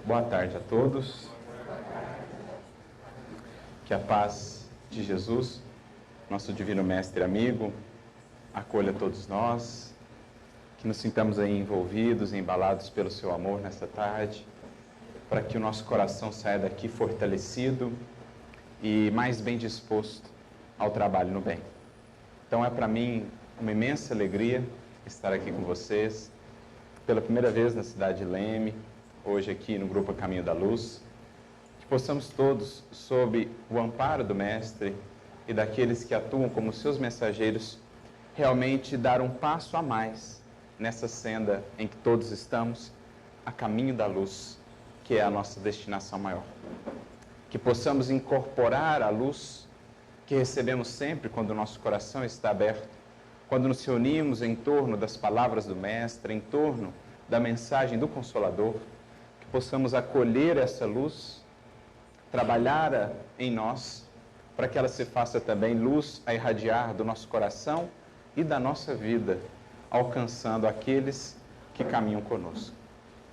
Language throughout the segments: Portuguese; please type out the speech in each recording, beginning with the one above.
Boa tarde a todos. Que a paz de Jesus, nosso divino mestre e amigo, acolha todos nós, que nos sintamos aí envolvidos, embalados pelo seu amor nesta tarde, para que o nosso coração saia daqui fortalecido e mais bem disposto ao trabalho no bem. Então é para mim uma imensa alegria estar aqui com vocês, pela primeira vez na cidade de Leme, hoje aqui no Grupo A Caminho da Luz, que possamos todos, sob o amparo do Mestre e daqueles que atuam como seus mensageiros, realmente dar um passo a mais nessa senda em que todos estamos, a caminho da luz, que é a nossa destinação maior. Que possamos incorporar a luz que recebemos sempre quando o nosso coração está aberto, quando nos reunimos em torno das palavras do Mestre, em torno da mensagem do Consolador, que possamos acolher essa luz, trabalhar em nós, para que ela se faça também luz a irradiar do nosso coração e da nossa vida, alcançando aqueles que caminham conosco.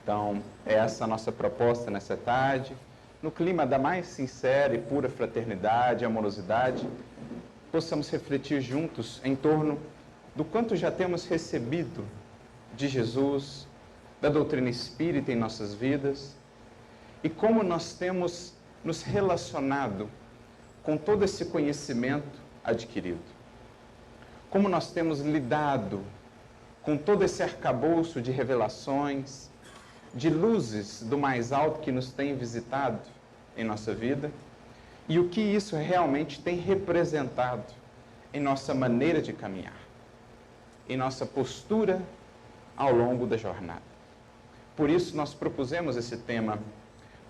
Então, é essa a nossa proposta nessa tarde, no clima da mais sincera e pura fraternidade e amorosidade, possamos refletir juntos em torno do quanto já temos recebido de Jesus, da doutrina espírita em nossas vidas, e como nós temos nos relacionado com todo esse conhecimento adquirido. Como nós temos lidado com todo esse arcabouço de revelações, de luzes do mais alto que nos tem visitado em nossa vida, e o que isso realmente tem representado em nossa maneira de caminhar, em nossa postura ao longo da jornada. Por isso nós propusemos esse tema,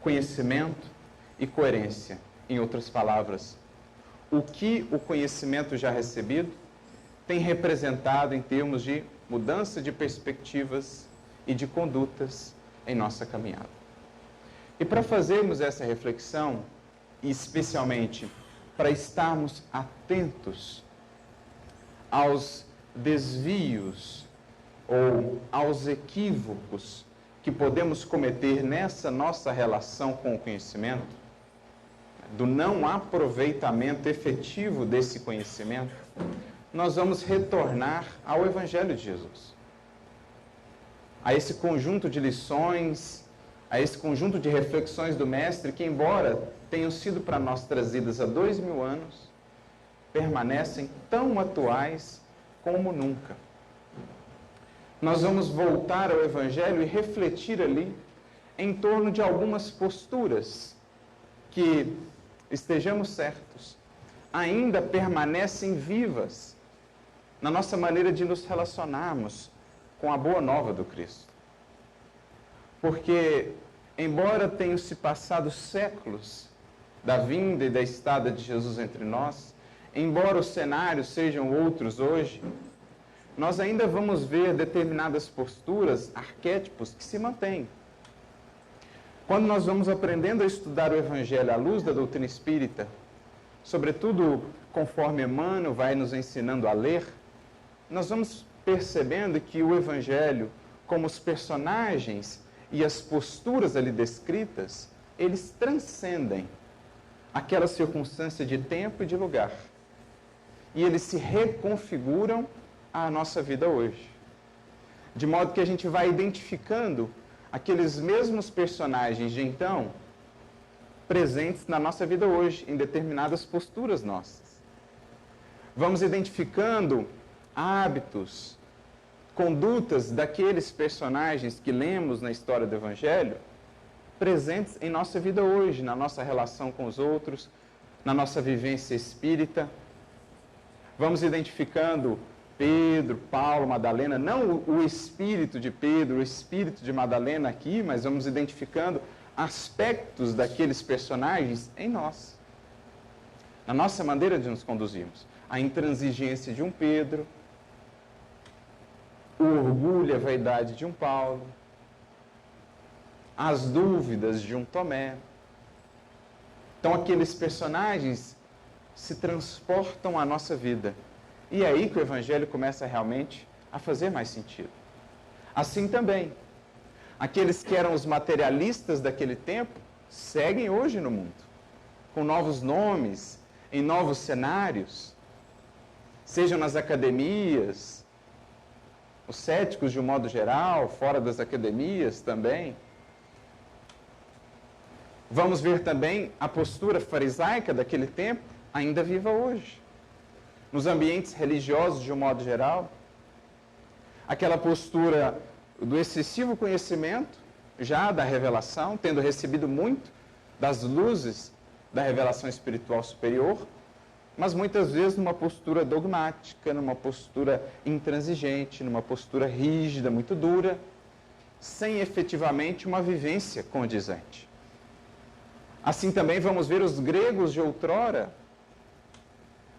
conhecimento e coerência. Em outras palavras, o que o conhecimento já recebido tem representado em termos de mudança de perspectivas e de condutas em nossa caminhada. E para fazermos essa reflexão, e especialmente para estarmos atentos aos desvios ou aos equívocos que podemos cometer nessa nossa relação com o conhecimento, do não aproveitamento efetivo desse conhecimento, nós vamos retornar ao Evangelho de Jesus. A esse conjunto de lições, a esse conjunto de reflexões do Mestre, que embora tenham sido para nós trazidas há 2000 anos, permanecem tão atuais como nunca. Nós vamos voltar ao Evangelho e refletir ali em torno de algumas posturas que, estejamos certos, ainda permanecem vivas na nossa maneira de nos relacionarmos com a boa nova do Cristo. Porque, embora tenham se passado séculos da vinda e da estada de Jesus entre nós, embora os cenários sejam outros hoje, nós ainda vamos ver determinadas posturas, arquétipos que se mantêm. Quando nós vamos aprendendo a estudar o Evangelho à luz da doutrina espírita, sobretudo conforme Emmanuel vai nos ensinando a ler, nós vamos percebendo que o Evangelho, como os personagens e as posturas ali descritas, eles transcendem aquela circunstância de tempo e de lugar. E eles se reconfiguram à nossa vida hoje. De modo que a gente vai identificando aqueles mesmos personagens de então, presentes na nossa vida hoje, em determinadas posturas nossas. Vamos identificando hábitos, condutas daqueles personagens que lemos na história do Evangelho, presentes em nossa vida hoje, na nossa relação com os outros, na nossa vivência espírita. Vamos identificando Pedro, Paulo, Madalena, não o espírito de Pedro, o espírito de Madalena aqui, mas vamos identificando aspectos daqueles personagens em nós, na nossa maneira de nos conduzirmos. A intransigência de um Pedro, o orgulho e a vaidade de um Paulo, as dúvidas de um Tomé. Então, aqueles personagens se transportam à nossa vida. E é aí que o Evangelho começa realmente a fazer mais sentido. Assim também, Aqueles que eram os materialistas daquele tempo seguem hoje no mundo, com novos nomes, em novos cenários, sejam nas academias, os céticos de um modo geral, fora das academias também. Vamos ver também a postura farisaica daquele tempo, ainda viva hoje, nos ambientes religiosos de um modo geral. Aquela postura do excessivo conhecimento, já da revelação, tendo recebido muito das luzes da revelação espiritual superior, mas muitas vezes numa postura dogmática, numa postura intransigente, numa postura rígida, muito dura, sem efetivamente uma vivência condizente. Assim também vamos ver os gregos de outrora,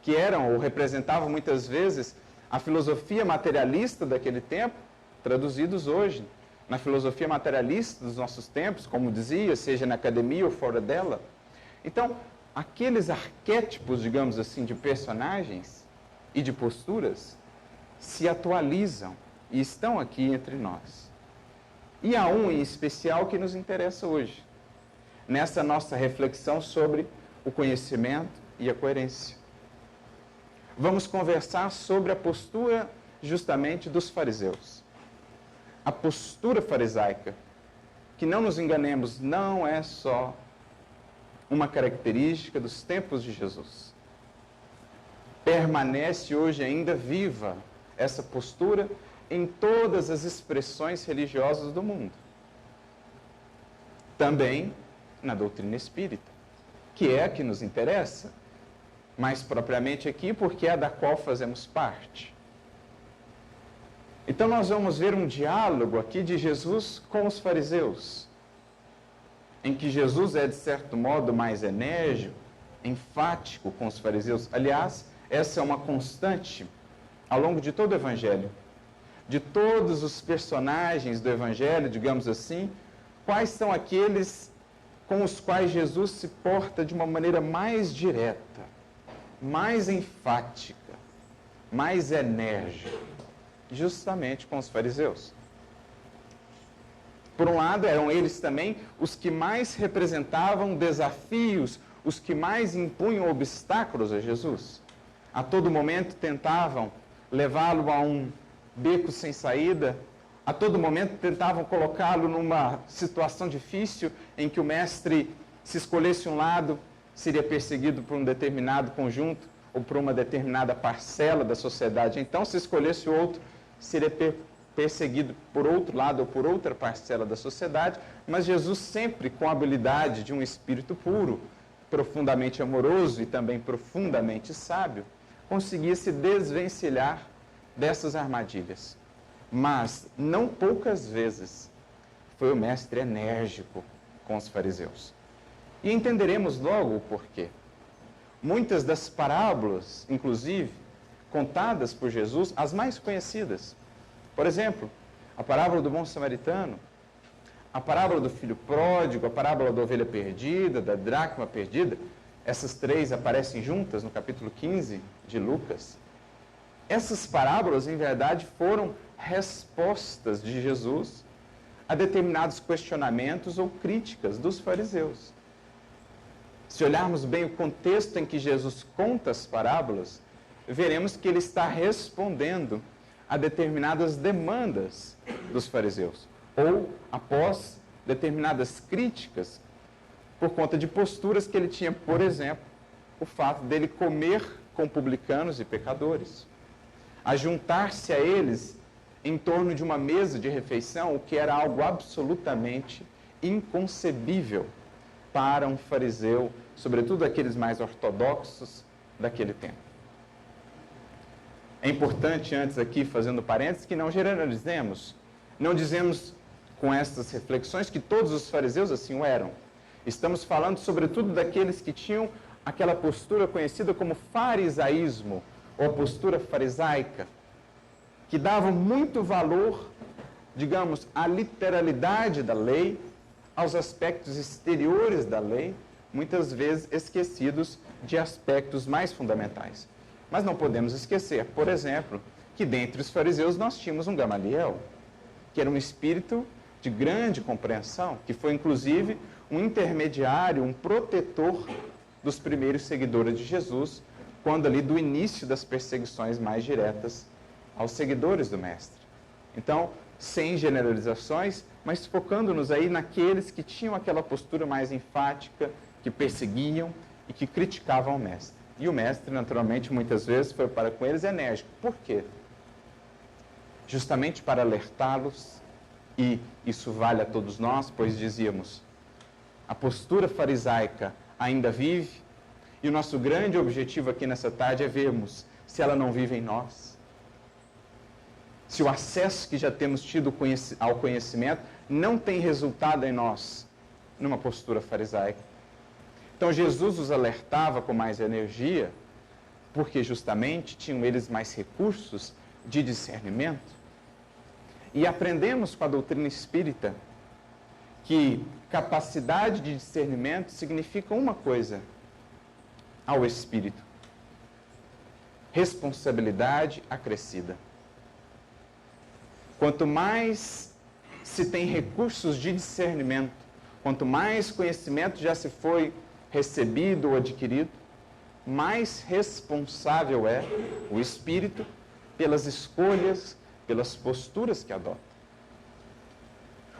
que eram ou representavam muitas vezes a filosofia materialista daquele tempo, traduzidos hoje na filosofia materialista dos nossos tempos, como dizia, seja na academia ou fora dela. Então, aqueles arquétipos, digamos assim, de personagens e de posturas se atualizam e estão aqui entre nós. E há um em especial que nos interessa hoje, nessa nossa reflexão sobre o conhecimento e a coerência. Vamos conversar sobre a postura justamente dos fariseus. A postura farisaica, que não nos enganemos, não é só uma característica dos tempos de Jesus. Permanece hoje ainda viva essa postura em todas as expressões religiosas do mundo. Também na doutrina espírita, que é a que nos interessa, mais propriamente aqui, porque é a da qual fazemos parte. Então nós vamos ver um diálogo aqui de Jesus com os fariseus, em que Jesus é, de certo modo, mais enérgico, enfático com os fariseus. Aliás, essa é uma constante ao longo de todo o Evangelho. De todos os personagens do Evangelho, digamos assim, quais são aqueles com os quais Jesus se porta de uma maneira mais direta, mais enfática, mais enérgica? Justamente com os fariseus. Por um lado, eram eles também os que mais representavam desafios, os que mais impunham obstáculos a Jesus. A todo momento tentavam levá-lo a um beco sem saída, a todo momento tentavam colocá-lo numa situação difícil em que o mestre, se escolhesse um lado, seria perseguido por um determinado conjunto ou por uma determinada parcela da sociedade. Então, se escolhesse o outro, seria perseguido por outro lado ou por outra parcela da sociedade, mas Jesus sempre com a habilidade de um espírito puro, profundamente amoroso e também profundamente sábio, conseguia se desvencilhar dessas armadilhas. Mas, não poucas vezes, foi o mestre enérgico com os fariseus. E entenderemos logo o porquê. Muitas das parábolas, inclusive, contadas por Jesus, as mais conhecidas. Por exemplo, a parábola do bom samaritano, a parábola do filho pródigo, a parábola da ovelha perdida, da dracma perdida, essas três aparecem juntas no capítulo 15 de Lucas. Essas parábolas, em verdade, foram respostas de Jesus a determinados questionamentos ou críticas dos fariseus. Se olharmos bem o contexto em que Jesus conta as parábolas, veremos que ele está respondendo a determinadas demandas dos fariseus, ou após determinadas críticas, por conta de posturas que ele tinha, por exemplo, o fato dele comer com publicanos e pecadores, a juntar-se a eles em torno de uma mesa de refeição, o que era algo absolutamente inconcebível para um fariseu, sobretudo aqueles mais ortodoxos daquele tempo. É importante, antes aqui, fazendo parênteses, que não generalizemos, não dizemos com estas reflexões que todos os fariseus assim o eram. Estamos falando, sobretudo, daqueles que tinham aquela postura conhecida como farisaísmo, ou a postura farisaica, que davam muito valor, digamos, à literalidade da lei, aos aspectos exteriores da lei, muitas vezes esquecidos de aspectos mais fundamentais. Mas não podemos esquecer, por exemplo, que dentre os fariseus nós tínhamos um Gamaliel, que era um espírito de grande compreensão, que foi inclusive um intermediário, um protetor dos primeiros seguidores de Jesus, quando ali do início das perseguições mais diretas aos seguidores do Mestre. Então, sem generalizações, mas focando-nos aí naqueles que tinham aquela postura mais enfática, que perseguiam e que criticavam o Mestre. E o Mestre, naturalmente, muitas vezes foi para com eles enérgico. Por quê? Justamente para alertá-los, e isso vale a todos nós, pois dizíamos, a postura farisaica ainda vive, e o nosso grande objetivo aqui nessa tarde é vermos se ela não vive em nós. Se o acesso que já temos tido ao conhecimento não tem resultado em nós numa postura farisaica. Então Jesus os alertava com mais energia, porque justamente tinham eles mais recursos de discernimento. E aprendemos com a doutrina espírita que capacidade de discernimento significa uma coisa ao espírito: responsabilidade acrescida. Quanto mais se tem recursos de discernimento, quanto mais conhecimento já se foi recebido ou adquirido, mais responsável é o espírito pelas escolhas, pelas posturas que adota.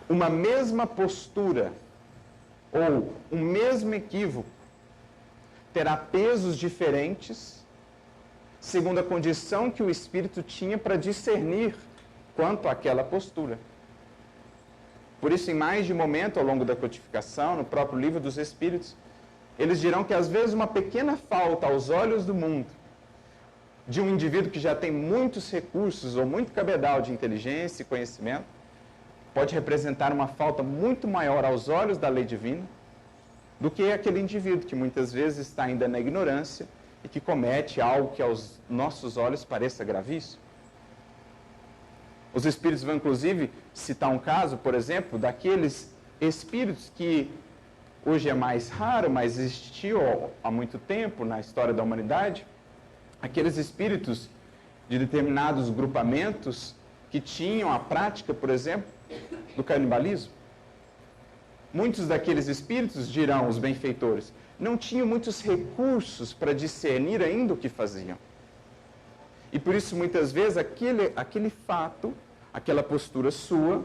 Uma mesma postura ou um mesmo equívoco terá pesos diferentes segundo a condição que o espírito tinha para discernir quanto àquela postura. Por isso, em mais de um momento ao longo da codificação, no próprio livro dos Espíritos, eles dirão que às vezes uma pequena falta aos olhos do mundo de um indivíduo que já tem muitos recursos ou muito cabedal de inteligência e conhecimento pode representar uma falta muito maior aos olhos da lei divina do que aquele indivíduo que muitas vezes está ainda na ignorância e que comete algo que aos nossos olhos pareça gravíssimo. Os Espíritos vão, inclusive, citar um caso, por exemplo, daqueles espíritos que hoje é mais raro, mas existiu há muito tempo na história da humanidade, aqueles espíritos de determinados grupamentos que tinham a prática, por exemplo, do canibalismo. Muitos daqueles espíritos, dirão os benfeitores, não tinham muitos recursos para discernir ainda o que faziam. E por isso, muitas vezes, aquele fato, aquela postura sua,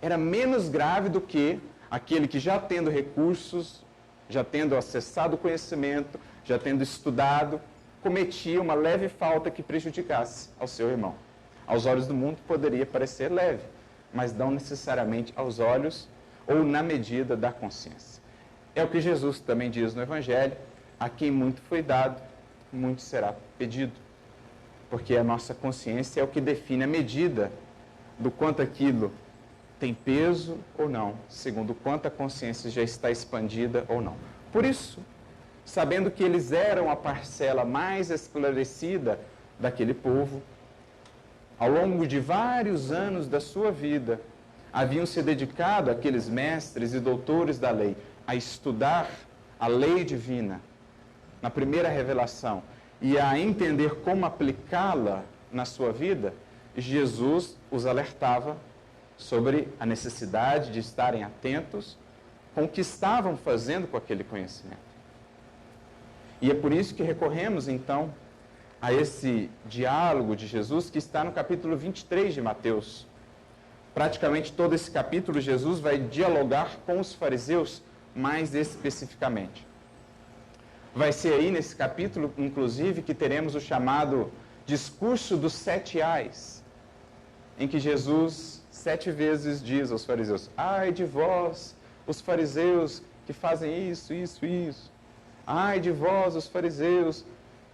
era menos grave do que aquele que, já tendo recursos, já tendo acessado o conhecimento, já tendo estudado, cometia uma leve falta que prejudicasse ao seu irmão. Aos olhos do mundo poderia parecer leve, mas não necessariamente aos olhos ou na medida da consciência. É o que Jesus também diz no Evangelho: a quem muito foi dado, muito será pedido. Porque a nossa consciência é o que define a medida do quanto aquilo tem peso ou não, segundo o quanto a consciência já está expandida ou não. Por isso, sabendo que eles eram a parcela mais esclarecida daquele povo, ao longo de vários anos da sua vida, haviam se dedicado aqueles mestres e doutores da lei a estudar a lei divina na primeira revelação e a entender como aplicá-la na sua vida, Jesus os alertava sobre a necessidade de estarem atentos com o que estavam fazendo com aquele conhecimento. E é por isso que recorremos, então, a esse diálogo de Jesus que está no capítulo 23 de Mateus. Praticamente todo esse capítulo, Jesus vai dialogar com os fariseus mais especificamente. Vai ser aí nesse capítulo, inclusive, que teremos o chamado discurso dos 7 ais, em que Jesus 7 vezes diz aos fariseus: ai de vós, os fariseus que fazem isso, isso, isso. Ai de vós, os fariseus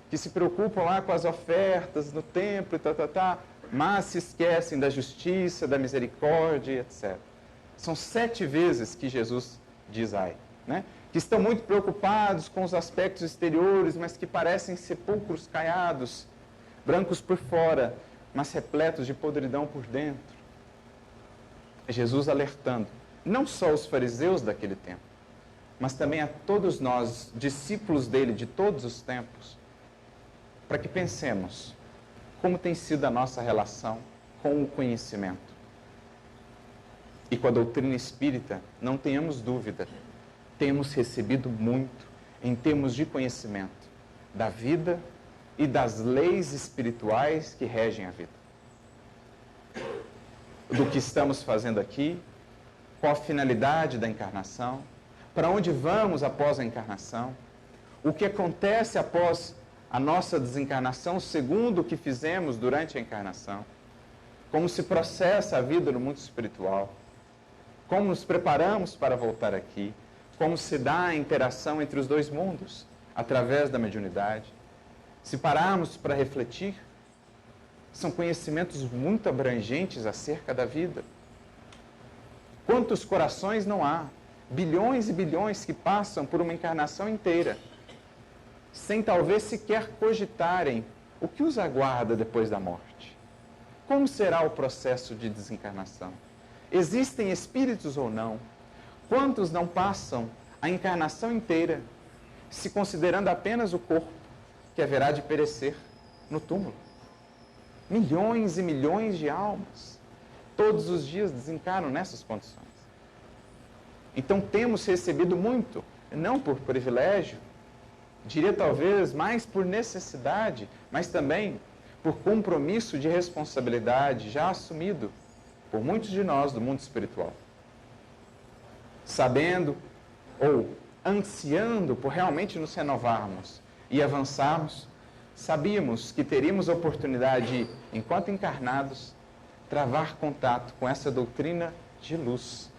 que se preocupam lá com as ofertas no templo, mas se esquecem da justiça, da misericórdia, etc. São 7 vezes que Jesus diz ai, né? Que estão muito preocupados com os aspectos exteriores, mas que parecem sepulcros caiados, brancos por fora, mas repletos de podridão por dentro. É Jesus alertando, não só os fariseus daquele tempo, mas também a todos nós, discípulos dele de todos os tempos, para que pensemos como tem sido a nossa relação com o conhecimento. e com a doutrina espírita, não tenhamos dúvida, temos recebido muito em termos de conhecimento da vida e das leis espirituais que regem a vida. Do que estamos fazendo aqui, qual a finalidade da encarnação, para onde vamos após a encarnação, o que acontece após a nossa desencarnação segundo o que fizemos durante a encarnação, como se processa a vida no mundo espiritual, como nos preparamos para voltar aqui, como se dá a interação entre os dois mundos, através da mediunidade. Se pararmos para refletir, são conhecimentos muito abrangentes acerca da vida. Quantos corações não há? Bilhões e bilhões que passam por uma encarnação inteira, sem talvez sequer cogitarem o que os aguarda depois da morte. Como será o processo de desencarnação? Existem espíritos ou não? Quantos não passam a encarnação inteira, se considerando apenas o corpo, que haverá de perecer no túmulo? Milhões e milhões de almas, todos os dias desencarnam nessas condições. Então temos recebido muito, não por privilégio, diria talvez mais por necessidade, mas também por compromisso de responsabilidade já assumido por muitos de nós do mundo espiritual. Sabendo ou ansiando por realmente nos renovarmos e avançarmos, sabíamos que teríamos a oportunidade de, enquanto encarnados, travar contato com essa doutrina de luz.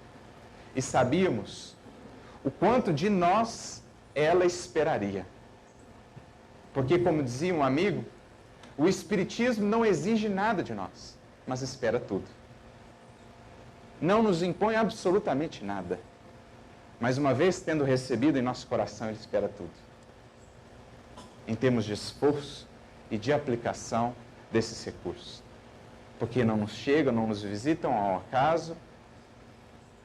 E sabíamos o quanto de nós ela esperaria. Porque, como dizia um amigo, o Espiritismo não exige nada de nós, mas espera tudo. Não nos impõe absolutamente nada. Mas uma vez tendo recebido em nosso coração, ele espera tudo. Em termos de esforço e de aplicação desses recursos. Porque não nos chegam, não nos visitam ao acaso,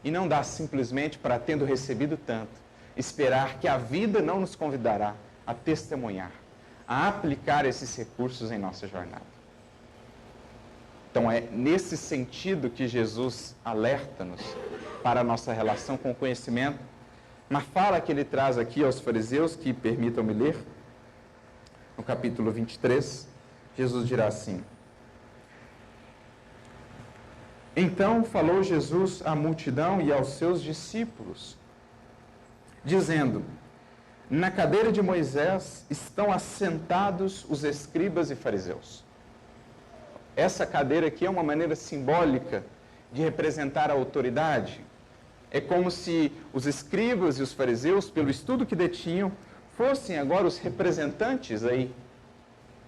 e não dá simplesmente para, tendo recebido tanto, esperar que a vida não nos convidará a testemunhar, a aplicar esses recursos em nossa jornada. Então é nesse sentido que Jesus alerta-nos para a nossa relação com o conhecimento. Na fala que ele traz aqui aos fariseus, que permitam-me ler, no capítulo 23, Jesus dirá assim: Então falou Jesus à multidão e aos seus discípulos, dizendo: Na cadeira de Moisés estão assentados os escribas e fariseus. Essa cadeira aqui é uma maneira simbólica de representar a autoridade. É como se os escribas e os fariseus, pelo estudo que detinham, fossem agora os representantes aí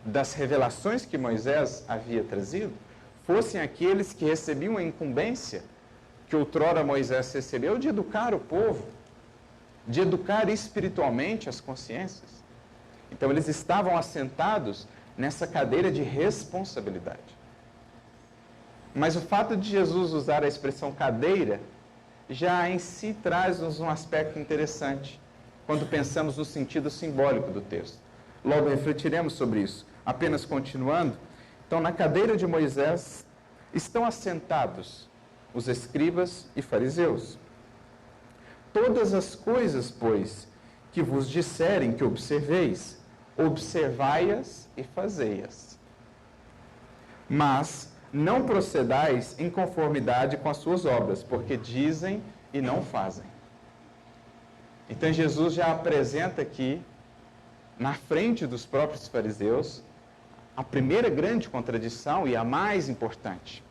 das revelações que Moisés havia trazido, fossem aqueles que recebiam a incumbência que outrora Moisés recebeu de educar o povo, de educar espiritualmente as consciências. Então eles estavam assentados nessa cadeira de responsabilidade. Mas o fato de Jesus usar a expressão cadeira já em si traz-nos um aspecto interessante quando pensamos no sentido simbólico do texto. Logo refletiremos sobre isso. Apenas continuando, então na cadeira de Moisés estão assentados os escribas e fariseus. Todas as coisas, pois, que vos disserem que observeis, observai-as e fazei-as. Mas não procedais em conformidade com as suas obras, porque dizem e não fazem. Então Jesus já apresenta aqui, na frente dos próprios fariseus, a primeira grande contradição e a mais importante.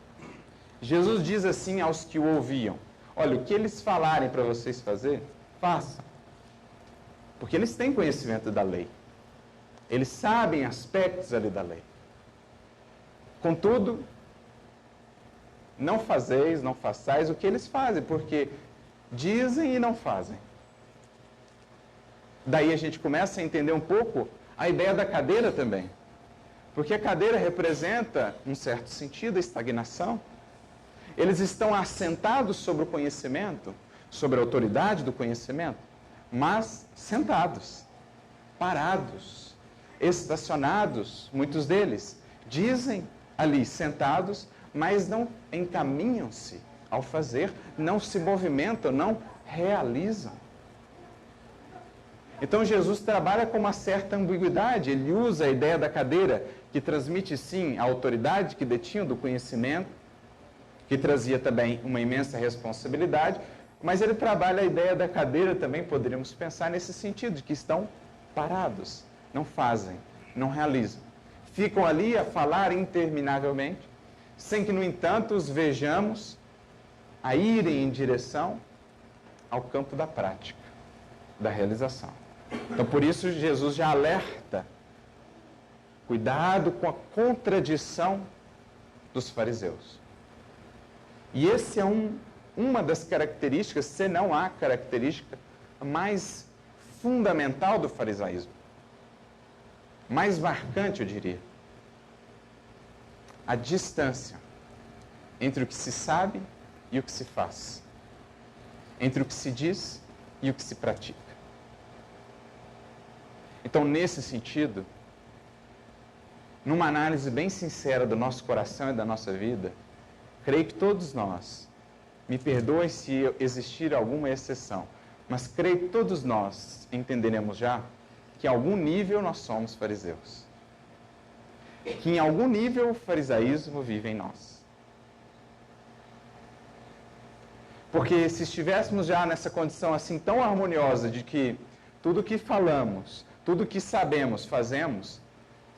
Jesus diz assim aos que o ouviam: olha, o que eles falarem para vocês fazer, façam. Porque eles têm conhecimento da lei. Eles sabem aspectos ali da lei. Contudo, não fazeis, não façais o que eles fazem, porque dizem e não fazem. Daí a gente começa a entender um pouco a ideia da cadeira também. Porque a cadeira representa, em certo sentido, a estagnação. Eles estão assentados sobre o conhecimento, sobre a autoridade do conhecimento, mas sentados, parados, estacionados, muitos deles. Dizem ali sentados, mas não encaminham-se ao fazer, não se movimentam, não realizam. Então Jesus trabalha com uma certa ambiguidade, ele usa a ideia da cadeira, que transmite sim a autoridade que detinha do conhecimento, que trazia também uma imensa responsabilidade, mas ele trabalha a ideia da cadeira também, poderíamos pensar nesse sentido, de que estão parados, não fazem, não realizam. Ficam ali a falar interminavelmente, sem que, no entanto, os vejamos a irem em direção ao campo da prática, da realização. Então, por isso, Jesus já alerta, cuidado com a contradição dos fariseus. E esse é uma das características, se não a característica mais fundamental do farisaísmo. Mais marcante, eu diria. A distância entre o que se sabe e o que se faz. Entre o que se diz e o que se pratica. Então, nesse sentido, numa análise bem sincera do nosso coração e da nossa vida, creio que todos nós, me perdoem se existir alguma exceção, mas creio que todos nós entenderemos já que em algum nível nós somos fariseus. Que em algum nível o farisaísmo vive em nós. Porque se estivéssemos já nessa condição assim tão harmoniosa de que tudo o que falamos, tudo o que sabemos, fazemos,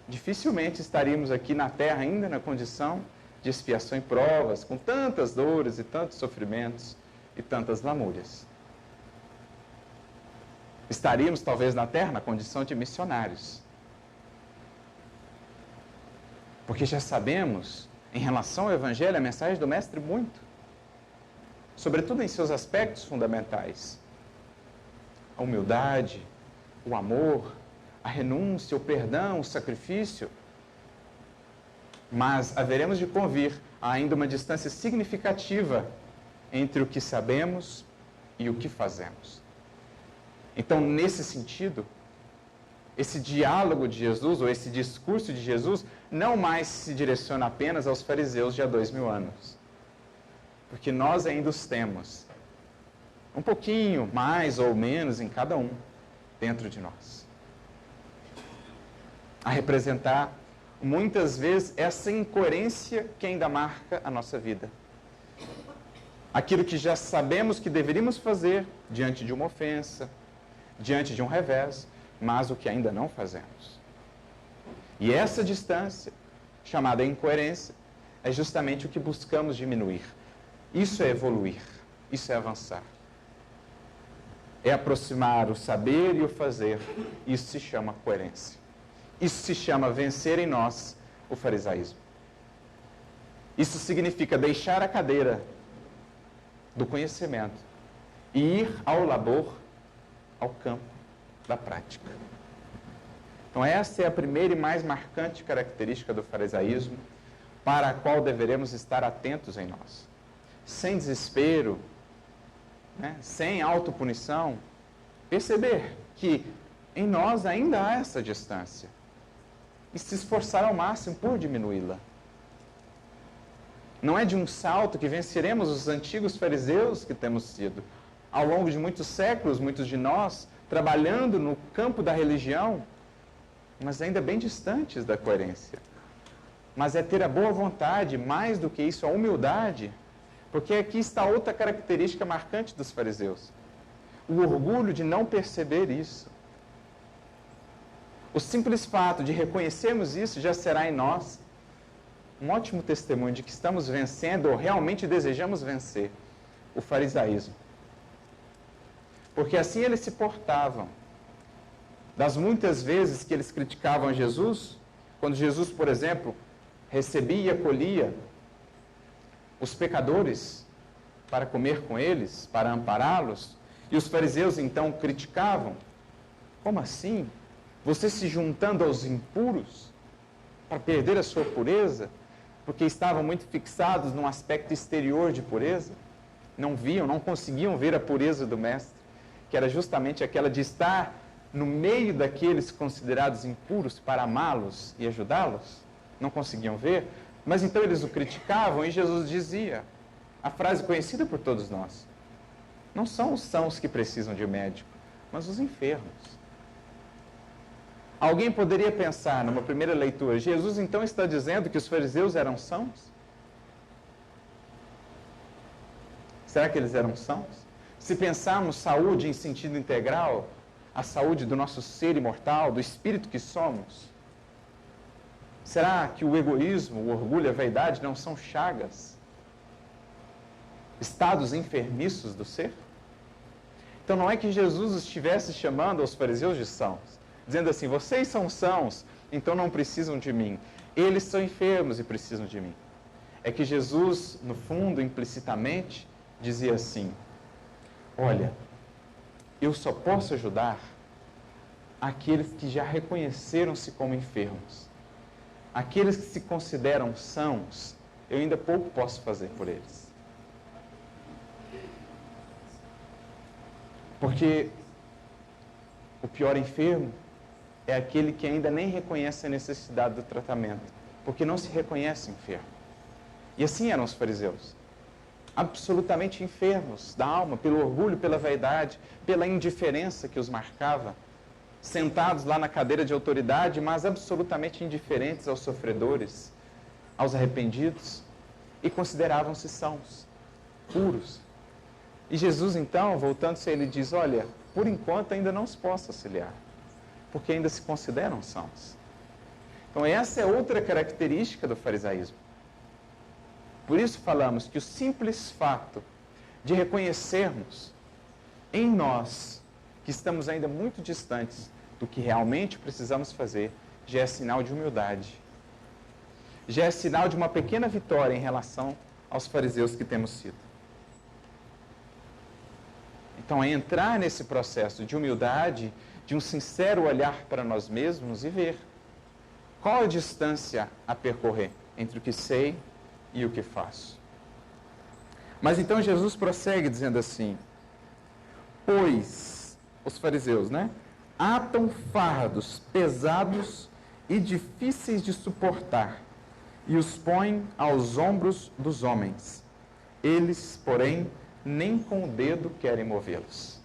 dificilmente estaríamos aqui na Terra ainda na condição de expiação e provas, com tantas dores e tantos sofrimentos e tantas lamúrias. Estaríamos talvez na Terra na condição de missionários. Porque já sabemos, em relação ao Evangelho, a mensagem do Mestre muito. Sobretudo em seus aspectos fundamentais. A humildade, o amor, a renúncia, o perdão, o sacrifício. Mas haveremos de convir a ainda uma distância significativa entre o que sabemos e o que fazemos. Então, nesse sentido, esse diálogo de Jesus, ou esse discurso de Jesus, não mais se direciona apenas aos fariseus de há 2000 anos. Porque nós ainda os temos, um pouquinho mais ou menos em cada um, dentro de nós. A representar, muitas vezes, essa incoerência que ainda marca a nossa vida. Aquilo que já sabemos que deveríamos fazer diante de uma ofensa, diante de um revés, mas o que ainda não fazemos. E essa distância, chamada incoerência, é justamente o que buscamos diminuir. Isso é evoluir, isso é avançar. É aproximar o saber e o fazer. Isso se chama coerência. Isso se chama vencer em nós o farisaísmo. Isso significa deixar a cadeira do conhecimento e ir ao labor, ao campo da prática. Então essa é a primeira e mais marcante característica do farisaísmo, para a qual deveremos estar atentos em nós. Sem desespero, sem autopunição, perceber que em nós ainda há essa distância e se esforçar ao máximo por diminuí-la. Não é de um salto que venceremos os antigos fariseus que temos sido. Ao longo de muitos séculos, muitos de nós, trabalhando no campo da religião, mas ainda bem distantes da coerência. Mas é ter a boa vontade, mais do que isso, a humildade, porque aqui está outra característica marcante dos fariseus. O orgulho de não perceber isso. O simples fato de reconhecermos isso já será em nós um ótimo testemunho de que estamos vencendo ou realmente desejamos vencer o farisaísmo. Porque assim eles se portavam. Das muitas vezes que eles criticavam Jesus, quando Jesus, por exemplo, recebia e acolhia os pecadores para comer com eles, para ampará-los, e os fariseus então criticavam: como assim? Você se juntando aos impuros para perder a sua pureza? Porque estavam muito fixados num aspecto exterior de pureza, não viam, não conseguiam ver a pureza do Mestre, que era justamente aquela de estar no meio daqueles considerados impuros para amá-los e ajudá-los. Não conseguiam ver, mas então eles o criticavam e Jesus dizia: A frase conhecida por todos nós. Não são os sãos que precisam de médico, mas os enfermos. Alguém poderia pensar, numa primeira leitura, Jesus então está dizendo que os fariseus eram sãos? Será que eles eram sãos? Se pensarmos saúde em sentido integral, a saúde do nosso ser imortal, do espírito que somos, será que o egoísmo, o orgulho, a vaidade não são chagas? Estados enfermiços do ser? Então não é que Jesus estivesse chamando aos fariseus de sãos, dizendo assim, vocês são sãos, então não precisam de mim. Eles são enfermos e precisam de mim. É que Jesus, no fundo, implicitamente, dizia assim, olha, eu só posso ajudar aqueles que já reconheceram-se como enfermos. Aqueles que se consideram sãos, eu ainda pouco posso fazer por eles. Porque o pior enfermo é aquele que ainda nem reconhece a necessidade do tratamento, porque não se reconhece enfermo. E assim eram os fariseus. Absolutamente enfermos da alma, pelo orgulho, pela vaidade, pela indiferença que os marcava, sentados lá na cadeira de autoridade, mas absolutamente indiferentes aos sofredores, aos arrependidos, e consideravam-se sãos, puros. E Jesus, então, voltando-se a ele, diz, olha, por enquanto ainda não os posso auxiliar, porque ainda se consideram sãos. Então, essa é outra característica do farisaísmo. Por isso falamos que o simples fato de reconhecermos em nós que estamos ainda muito distantes do que realmente precisamos fazer, já é sinal de humildade. Já é sinal de uma pequena vitória em relação aos fariseus que temos sido. Então, é entrar nesse processo de humildade, de um sincero olhar para nós mesmos e ver qual a distância a percorrer entre o que sei e o que faço. Mas então Jesus prossegue dizendo assim, pois os fariseus, atam fardos pesados e difíceis de suportar e os põem aos ombros dos homens. Eles, porém, nem com o dedo querem movê-los.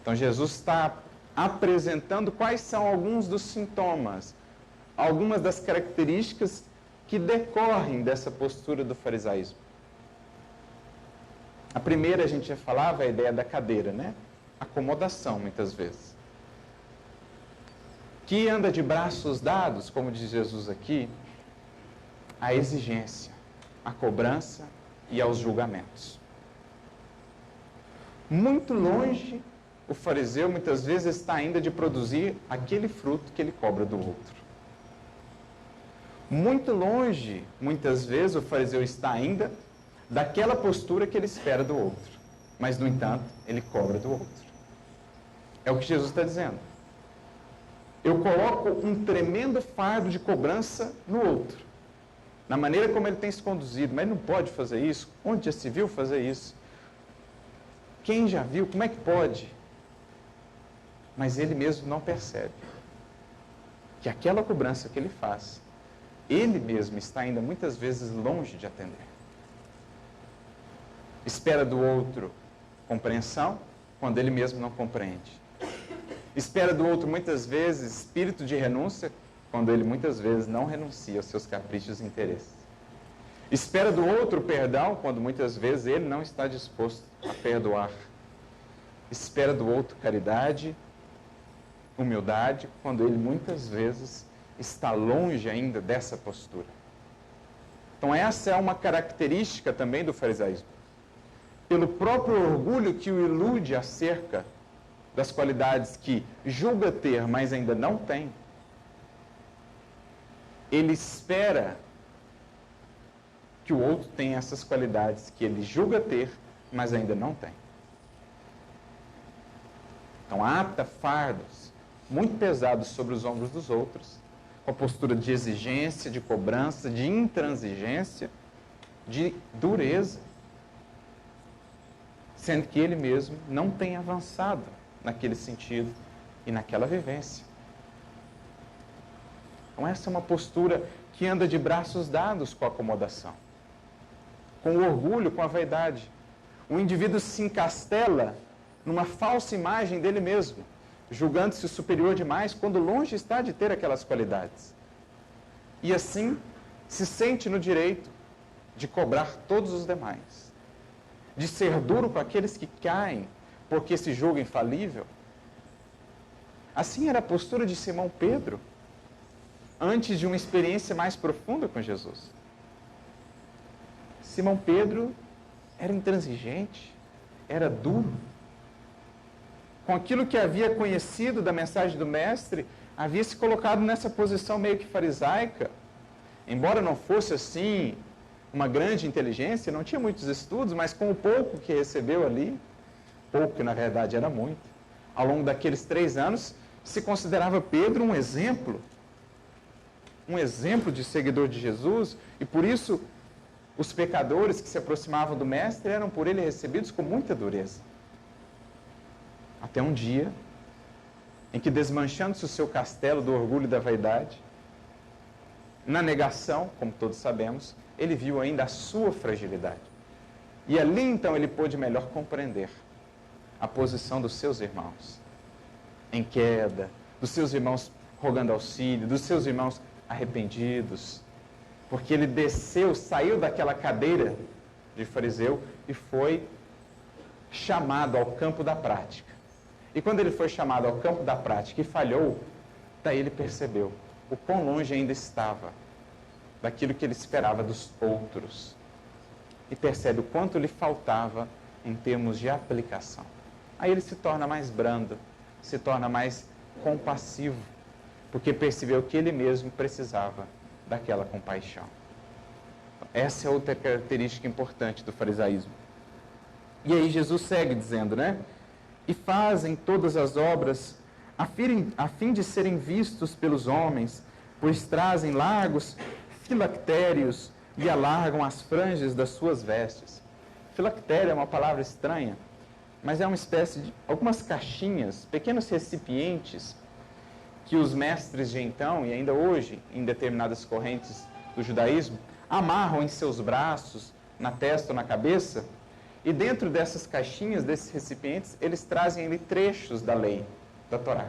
Então Jesus está apresentando quais são alguns dos sintomas, algumas das características que decorrem dessa postura do farisaísmo. A primeira, a gente já falava, a ideia da cadeira, Acomodação, muitas vezes. Que anda de braços dados, como diz Jesus aqui, a exigência, a cobrança e aos julgamentos. Muito longe, o fariseu muitas vezes está ainda de produzir aquele fruto que ele cobra do outro. Muito longe, muitas vezes, o fariseu está ainda daquela postura que ele espera do outro. Mas, no entanto, ele cobra do outro. É o que Jesus está dizendo. Eu coloco um tremendo fardo de cobrança no outro. Na maneira como ele tem se conduzido. Mas ele não pode fazer isso. Onde já se viu fazer isso? Quem já viu? Como é que pode? Mas ele mesmo não percebe que aquela cobrança que ele faz, ele mesmo está ainda muitas vezes longe de atender. Espera do outro compreensão, quando ele mesmo não compreende. Espera do outro, muitas vezes, espírito de renúncia, quando ele muitas vezes não renuncia aos seus caprichos e interesses. Espera do outro perdão, quando muitas vezes ele não está disposto a perdoar. Espera do outro caridade, humildade, quando ele muitas vezes está longe ainda dessa postura. Então essa é uma característica também do farisaísmo. Pelo próprio orgulho que o ilude acerca das qualidades que julga ter, mas ainda não tem, ele espera que o outro tenha essas qualidades que ele julga ter, mas ainda não tem. Então ata fardos muito pesados sobre os ombros dos outros, com a postura de exigência, de cobrança, de intransigência, de dureza, sendo que ele mesmo não tem avançado naquele sentido e naquela vivência. Então essa é uma postura que anda de braços dados com a acomodação. com o orgulho, com a vaidade. O indivíduo se encastela numa falsa imagem dele mesmo, julgando-se superior demais, quando longe está de ter aquelas qualidades. E assim, se sente no direito de cobrar todos os demais, de ser duro com aqueles que caem, porque se julga infalível. Assim era a postura de Simão Pedro, antes de uma experiência mais profunda com Jesus. Simão Pedro era intransigente, era duro. Com aquilo que havia conhecido da mensagem do Mestre, havia se colocado nessa posição meio que farisaica. Embora não fosse assim uma grande inteligência, não tinha muitos estudos, mas com o pouco que recebeu ali, pouco que na verdade era muito, ao longo daqueles 3 anos, se considerava Pedro um exemplo de seguidor de Jesus, e por isso os pecadores que se aproximavam do Mestre eram por ele recebidos com muita dureza. Até um dia em que, desmanchando-se o seu castelo do orgulho e da vaidade, na negação, como todos sabemos, ele viu ainda a sua fragilidade. E ali então ele pôde melhor compreender a posição dos seus irmãos em queda, dos seus irmãos rogando auxílio, dos seus irmãos arrependidos, porque ele desceu, saiu daquela cadeira de fariseu e foi chamado ao campo da prática. E quando ele foi chamado ao campo da prática e falhou, daí ele percebeu o quão longe ainda estava daquilo que ele esperava dos outros. E percebe o quanto lhe faltava em termos de aplicação. Aí ele se torna mais brando, se torna mais compassivo, porque percebeu que ele mesmo precisava daquela compaixão. Essa é outra característica importante do farisaísmo. E aí Jesus segue dizendo, né? E fazem todas as obras a fim de serem vistos pelos homens, pois trazem largos filactérios e alargam as franjas das suas vestes. Filactério é uma palavra estranha, mas é uma espécie de algumas caixinhas, pequenos recipientes que os mestres de então, e ainda hoje, em determinadas correntes do judaísmo, amarram em seus braços, na testa ou na cabeça, e dentro dessas caixinhas, desses recipientes, eles trazem ali trechos da lei, da Torá.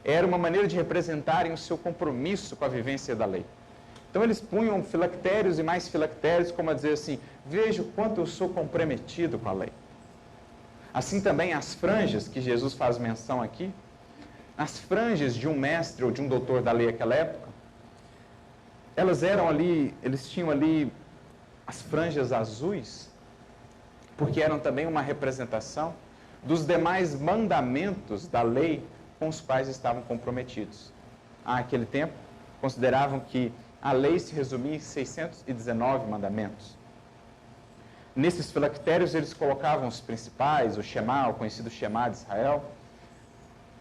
Era uma maneira de representarem o seu compromisso com a vivência da lei. Então eles punham filactérios e mais filactérios, como a dizer assim, veja o quanto eu sou comprometido com a lei. Assim também as franjas, que Jesus faz menção aqui, as franjas de um mestre ou de um doutor da lei naquela época, elas eram ali, eles tinham ali as franjas azuis, porque eram também uma representação dos demais mandamentos da lei com os quais estavam comprometidos. Naquele tempo, consideravam que a lei se resumia em 619 mandamentos. Nesses filactérios, eles colocavam os principais, o Shema, o conhecido Shema de Israel,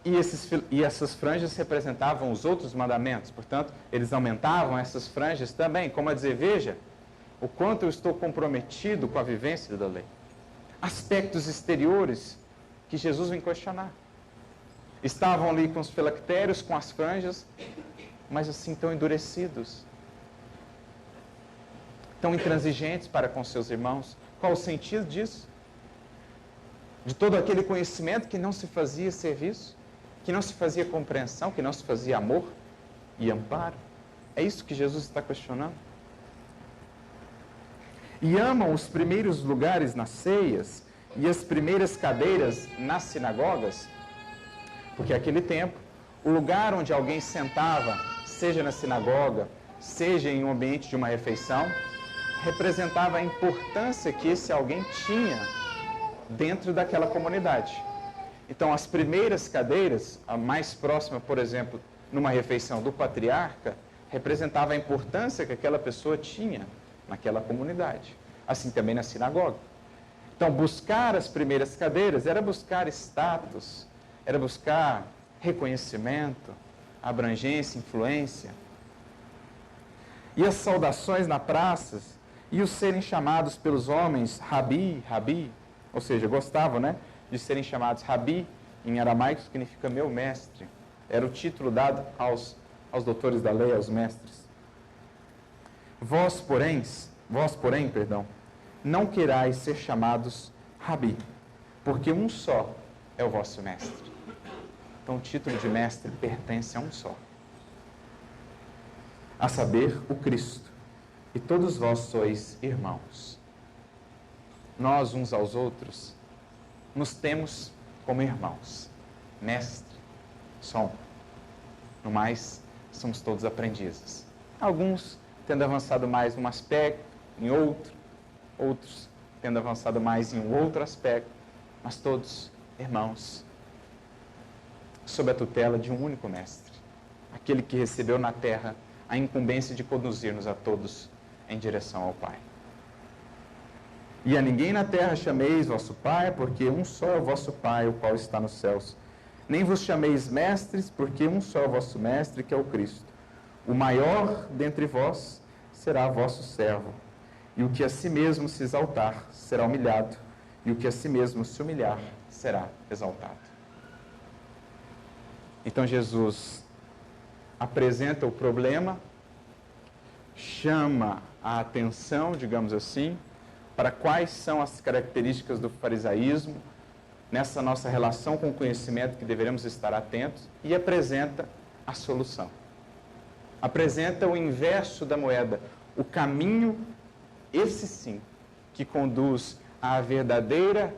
e essas franjas representavam os outros mandamentos. Portanto, eles aumentavam essas franjas também, como a dizer, veja, o quanto eu estou comprometido com a vivência da lei. Aspectos exteriores que Jesus vem questionar. Estavam ali com os filactérios, com as franjas, mas assim tão endurecidos, tão intransigentes para com seus irmãos. Qual o sentido disso? De todo aquele conhecimento que não se fazia serviço, que não se fazia compreensão, que não se fazia amor e amparo. É isso que Jesus está questionando. E amam os primeiros lugares nas ceias e as primeiras cadeiras nas sinagogas, porque naquele tempo, o lugar onde alguém sentava, seja na sinagoga, seja em um ambiente de uma refeição, representava a importância que esse alguém tinha dentro daquela comunidade. Então, as primeiras cadeiras, a mais próxima, por exemplo, numa refeição do patriarca, representava a importância que aquela pessoa tinha naquela comunidade. Assim também na sinagoga. Então, buscar as primeiras cadeiras era buscar status, era buscar reconhecimento, abrangência, influência. E as saudações na praça, e os serem chamados pelos homens Rabi, Rabi, ou seja, gostavam, né, de serem chamados Rabi, em aramaico significa meu mestre. Era o título dado aos doutores da lei, aos mestres. Vós, porém, não querais ser chamados Rabi, porque um só é o vosso mestre. Então o título de mestre pertence a um só, a saber, o Cristo. E todos vós sois irmãos. Nós, uns aos outros, nos temos como irmãos. Mestre, só um. No mais, somos todos aprendizes. Alguns tendo avançado mais num aspecto, em outro. Outros tendo avançado mais em um outro aspecto. Mas todos irmãos, sob a tutela de um único mestre. Aquele que recebeu na terra a incumbência de conduzir-nos a todos em direção ao Pai. E a ninguém na terra chameis vosso Pai, porque um só é o vosso Pai, o qual está nos céus. Nem vos chameis mestres, porque um só é o vosso mestre, que é o Cristo. O maior dentre vós será vosso servo. E o que a si mesmo se exaltar será humilhado, e o que a si mesmo se humilhar será exaltado. Então Jesus apresenta o problema, chama a atenção, digamos assim, para quais são as características do farisaísmo, nessa nossa relação com o conhecimento que deveremos estar atentos, e apresenta a solução. Apresenta o inverso da moeda, o caminho, esse sim, que conduz à verdadeira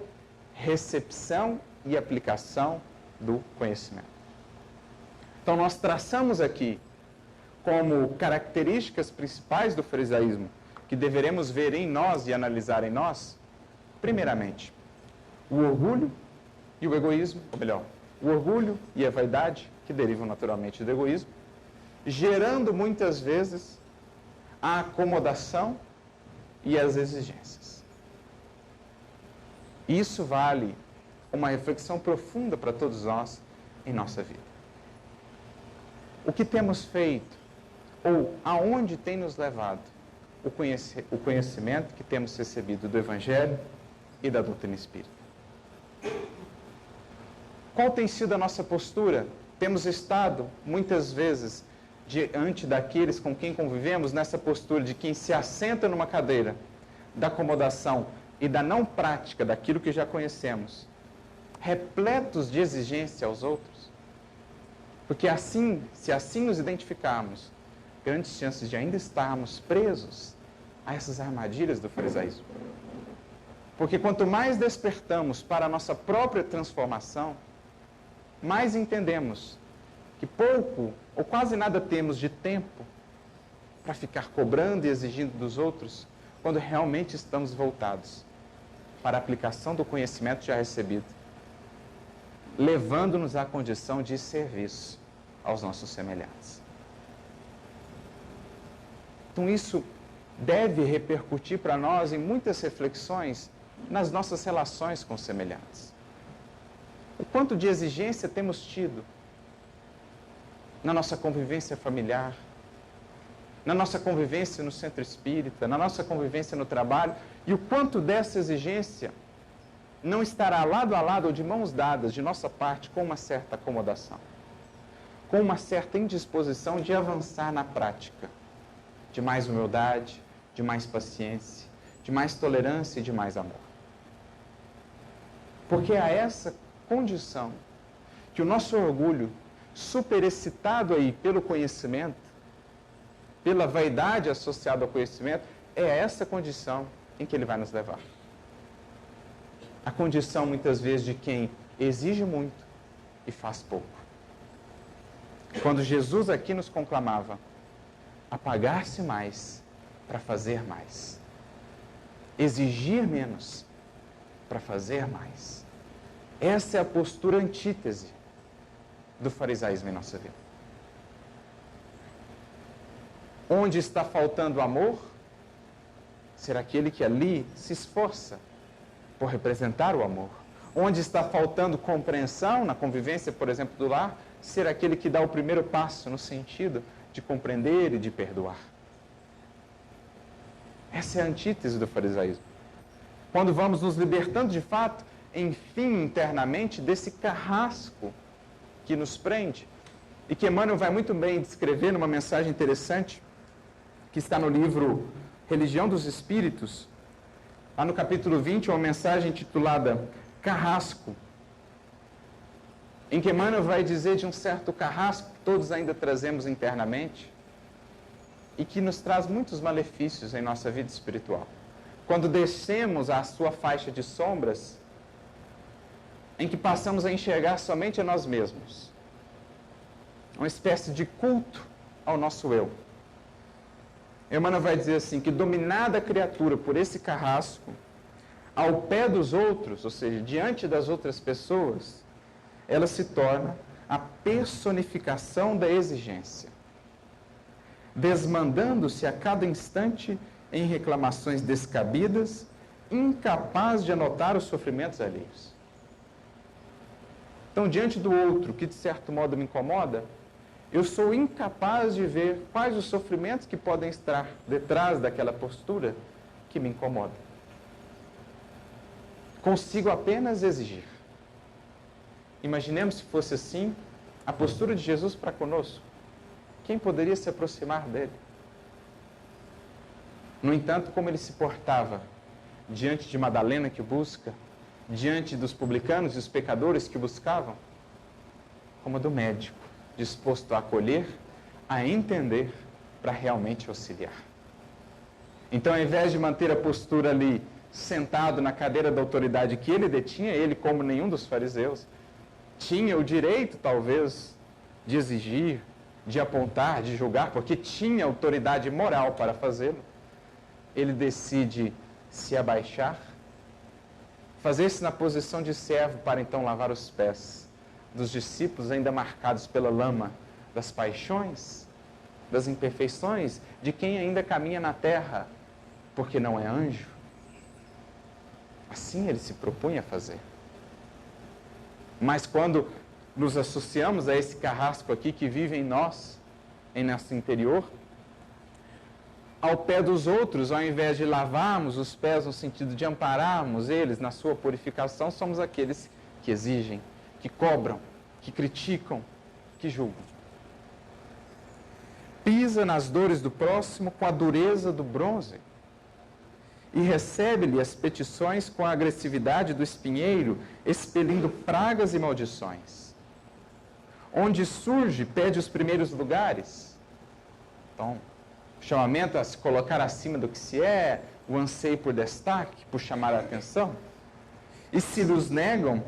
recepção e aplicação do conhecimento. Então nós traçamos aqui como características principais do farisaísmo, que deveremos ver em nós e analisar em nós, primeiramente, o orgulho e o egoísmo, ou melhor, o orgulho e a vaidade, que derivam naturalmente do egoísmo, gerando muitas vezes a acomodação e as exigências. Isso vale uma reflexão profunda para todos nós em nossa vida. O que temos feito, ou aonde tem nos levado o conhecimento que temos recebido do Evangelho e da doutrina espírita? Qual tem sido a nossa postura? Temos estado, muitas vezes, diante daqueles com quem convivemos, nessa postura de quem se assenta numa cadeira, da acomodação e da não prática daquilo que já conhecemos, repletos de exigência aos outros? Porque assim, se assim nos identificarmos, grandes chances de ainda estarmos presos a essas armadilhas do farisaísmo. Porque quanto mais despertamos para a nossa própria transformação, mais entendemos que pouco ou quase nada temos de tempo para ficar cobrando e exigindo dos outros, quando realmente estamos voltados para a aplicação do conhecimento já recebido, levando-nos à condição de serviço aos nossos semelhantes. Então isso deve repercutir para nós em muitas reflexões nas nossas relações com os semelhantes. O quanto de exigência temos tido na nossa convivência familiar, na nossa convivência no centro espírita, na nossa convivência no trabalho, e o quanto dessa exigência não estará lado a lado ou de mãos dadas de nossa parte com uma certa acomodação, com uma certa indisposição de avançar na prática, de mais humildade, de mais paciência, de mais tolerância e de mais amor. Porque é a essa condição que o nosso orgulho, superexcitado aí pelo conhecimento, pela vaidade associada ao conhecimento, é essa condição em que ele vai nos levar. A condição, muitas vezes, de quem exige muito e faz pouco. Quando Jesus aqui nos conclamava a pagar-se mais para fazer mais, exigir menos para fazer mais. Essa é a postura antítese do farisaísmo em nossa vida. Onde está faltando amor, ser aquele que ali se esforça por representar o amor. Onde está faltando compreensão, na convivência, por exemplo, do lar, ser aquele que dá o primeiro passo no sentido de compreender e de perdoar. Essa é a antítese do farisaísmo. Quando vamos nos libertando de fato, enfim, internamente, desse carrasco que nos prende, e que Emmanuel vai muito bem descrever numa mensagem interessante, que está no livro Religião dos Espíritos, Há no capítulo 20 uma mensagem intitulada Carrasco, em que Emmanuel vai dizer de um certo carrasco que todos ainda trazemos internamente e que nos traz muitos malefícios em nossa vida espiritual. Quando descemos à sua faixa de sombras, em que passamos a enxergar somente a nós mesmos, uma espécie de culto ao nosso eu. Emmanuel vai dizer assim, que dominada a criatura por esse carrasco, ao pé dos outros, ou seja, diante das outras pessoas, ela se torna a personificação da exigência, desmandando-se a cada instante em reclamações descabidas, incapaz de anotar os sofrimentos alheios. Então, diante do outro, que de certo modo me incomoda, eu sou incapaz de ver quais os sofrimentos que podem estar detrás daquela postura que me incomoda. Consigo apenas exigir. Imaginemos se fosse assim a postura de Jesus para conosco. Quem poderia se aproximar dele? No entanto, como ele se portava diante de Madalena que o busca, diante dos publicanos e os pecadores que o buscavam, como a do médico, disposto a acolher, a entender, para realmente auxiliar. Então, ao invés de manter a postura ali, sentado na cadeira da autoridade que ele detinha, ele, como nenhum dos fariseus, tinha o direito, talvez, de exigir, de apontar, de julgar, porque tinha autoridade moral para fazê-lo, ele decide se abaixar, fazer-se na posição de servo para então lavar os pés dos discípulos ainda marcados pela lama das paixões, das imperfeições, de quem ainda caminha na terra, porque não é anjo. Assim ele se propunha a fazer. Mas quando nos associamos a esse carrasco aqui que vive em nós, em nosso interior, ao pé dos outros, ao invés de lavarmos os pés no sentido de ampararmos eles na sua purificação, somos aqueles que exigem, que cobram, que criticam, que julgam. Pisa nas dores do próximo com a dureza do bronze e recebe-lhe as petições com a agressividade do espinheiro, expelindo pragas e maldições. Onde surge, pede os primeiros lugares. Então, o chamamento a se colocar acima do que se é, o anseio por destaque, por chamar a atenção. E se nos negam,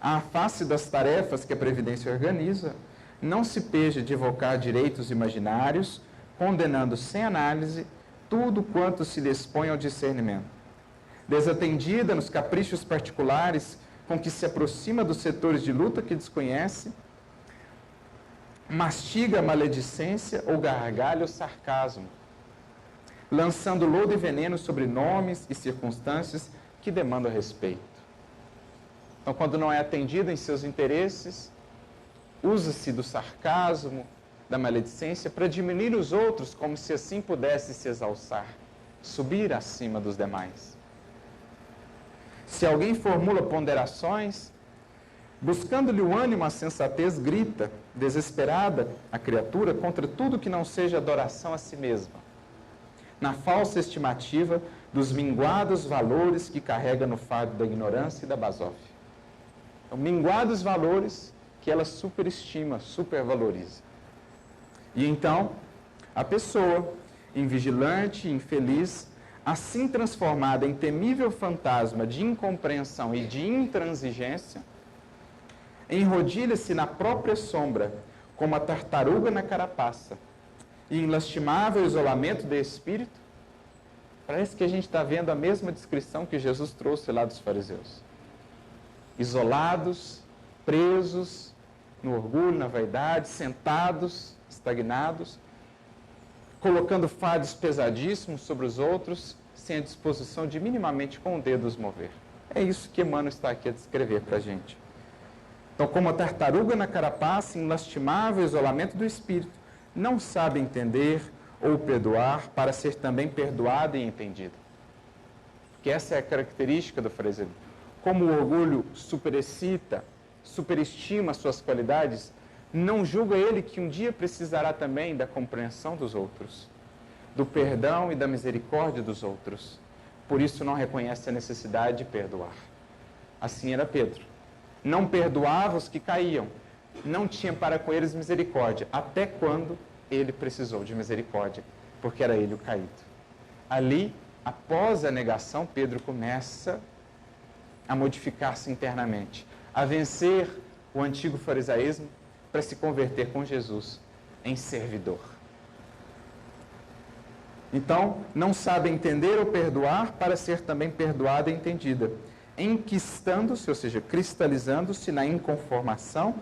à face das tarefas que a Previdência organiza, não se peja de evocar direitos imaginários, condenando sem análise tudo quanto se lhe expõe ao discernimento. Desatendida nos caprichos particulares com que se aproxima dos setores de luta que desconhece, mastiga a maledicência ou gargalha o sarcasmo, lançando lodo e veneno sobre nomes e circunstâncias que demandam respeito. Então, quando não é atendido em seus interesses, usa-se do sarcasmo, da maledicência, para diminuir os outros, como se assim pudesse se exalçar, subir acima dos demais. Se alguém formula ponderações, buscando-lhe o ânimo, a sensatez, grita, desesperada, a criatura, contra tudo que não seja adoração a si mesma, na falsa estimativa dos minguados valores que carrega no fardo da ignorância e da basófia. Então, minguados valores que ela superestima, supervaloriza. E então, a pessoa, invigilante, infeliz, assim transformada em temível fantasma de incompreensão e de intransigência, enrodilha-se na própria sombra, como a tartaruga na carapaça, e em lastimável isolamento de espírito. Parece que a gente está vendo a mesma descrição que Jesus trouxe lá dos fariseus. Isolados, presos no orgulho, na vaidade, sentados, estagnados, colocando fardos pesadíssimos sobre os outros, sem a disposição de minimamente com o dedo os mover. É isso que Emmanuel está aqui a descrever para a gente. Então, como a tartaruga na carapaça, em lastimável isolamento do espírito, não sabe entender ou perdoar para ser também perdoado e entendido. Porque essa é a característica do fariseu. Como o orgulho superexcita, superestima suas qualidades, não julga ele que um dia precisará também da compreensão dos outros, do perdão e da misericórdia dos outros, por isso não reconhece a necessidade de perdoar. Assim era Pedro. Não perdoava os que caíam, não tinha para com eles misericórdia, até quando ele precisou de misericórdia, porque era ele o caído. Ali, após a negação, Pedro começa a modificar-se internamente, a vencer o antigo farisaísmo para se converter com Jesus em servidor. Então, não sabe entender ou perdoar para ser também perdoada e entendida, enquistando-se, ou seja, cristalizando-se na inconformação